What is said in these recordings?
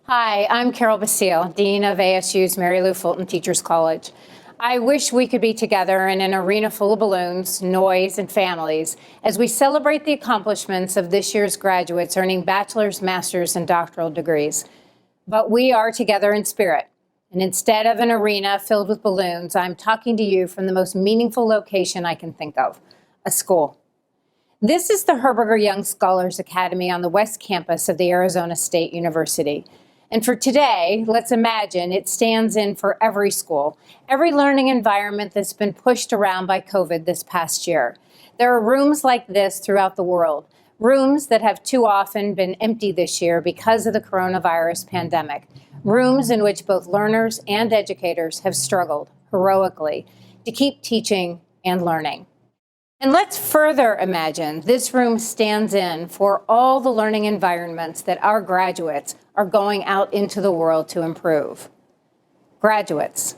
Hi, I'm Carole Basile, Dean of ASU's Mary Lou Fulton Teachers College. I wish we could be together in an arena full of balloons, noise, and families as we celebrate the accomplishments of this year's graduates earning bachelor's, master's, and doctoral degrees. But we are together in spirit. And instead of an arena filled with balloons, I'm talking to you from the most meaningful location I can think of, a school. This is the Herberger Young Scholars Academy on the West Campus of the Arizona State University. And for today, let's imagine it stands in for every school, every learning environment that's been pushed around by COVID this past year. There are rooms like this throughout the world, rooms that have too often been empty this year because of the coronavirus pandemic, rooms in which both learners and educators have struggled heroically to keep teaching and learning. And let's further imagine this room stands in for all the learning environments that our graduates are going out into the world to improve. Graduates,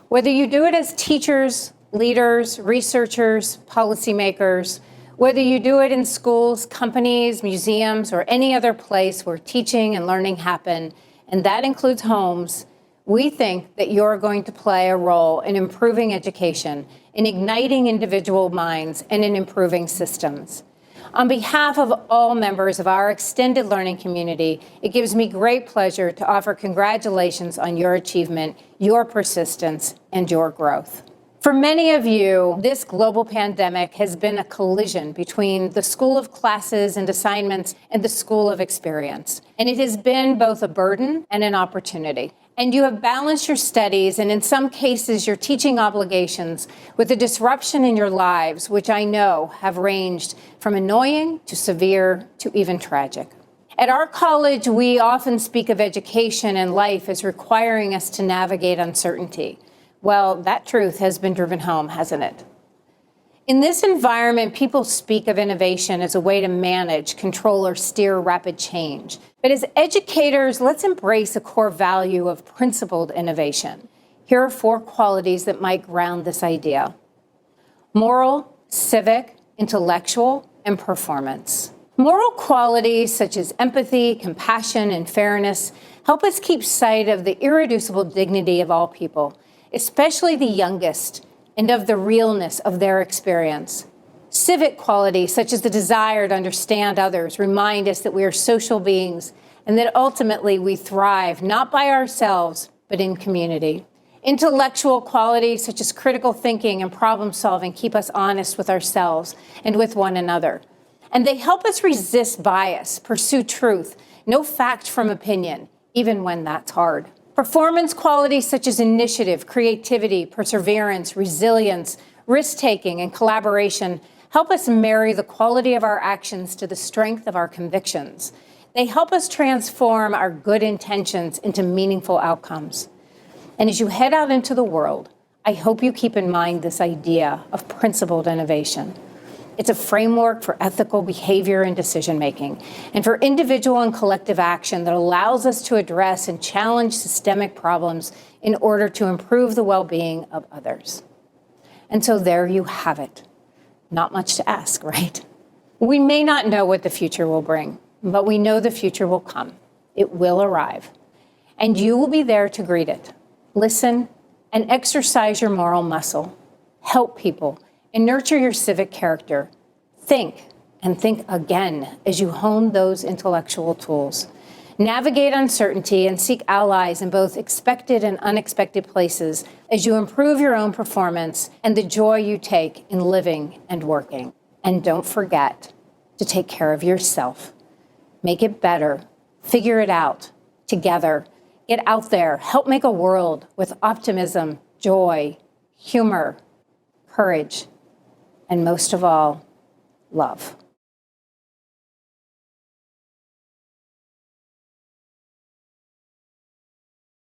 whether you do it as teachers, leaders, researchers, policymakers, whether you do it in schools, companies, museums, or any other place where teaching and learning happen, and that includes homes, we think that you're going to play a role in improving education, in igniting individual minds, and in improving systems. On behalf of all members of our extended learning community, it gives me great pleasure to offer congratulations on your achievement, your persistence, and your growth. For many of you, this global pandemic has been a collision between the school of classes and assignments and the school of experience. And it has been both a burden and an opportunity. And you have balanced your studies and in some cases your teaching obligations with a disruption in your lives, which I know have ranged from annoying to severe to even tragic. At our college, we often speak of education and life as requiring us to navigate uncertainty. Well, that truth has been driven home, hasn't it? In this environment, people speak of innovation as a way to manage, control, or steer rapid change. But as educators, let's embrace a core value of principled innovation. Here are 4 qualities that might ground this idea: moral, civic, intellectual, and performance. Moral qualities such as empathy, compassion, and fairness help us keep sight of the irreducible dignity of all people, especially the youngest, and of the realness of their experience. Civic qualities, such as the desire to understand others, remind us that we are social beings and that ultimately we thrive not by ourselves, but in community. Intellectual qualities, such as critical thinking and problem solving, keep us honest with ourselves and with one another. And they help us resist bias, pursue truth, know fact from opinion, even when that's hard. Performance qualities such as initiative, creativity, perseverance, resilience, risk-taking, and collaboration help us marry the quality of our actions to the strength of our convictions. They help us transform our good intentions into meaningful outcomes. And as you head out into the world, I hope you keep in mind this idea of principled innovation. It's a framework for ethical behavior and decision-making, and for individual and collective action that allows us to address and challenge systemic problems in order to improve the well-being of others. And so there you have it. Not much to ask, right? We may not know what the future will bring, but we know the future will come. It will arrive. And you will be there to greet it. Listen and exercise your moral muscle. Help people and nurture your civic character. Think and think again as you hone those intellectual tools. Navigate uncertainty and seek allies in both expected and unexpected places as you improve your own performance and the joy you take in living and working. And don't forget to take care of yourself. Make it better. Figure it out together. Get out there. Help make a world with optimism, joy, humor, courage, and most of all, love.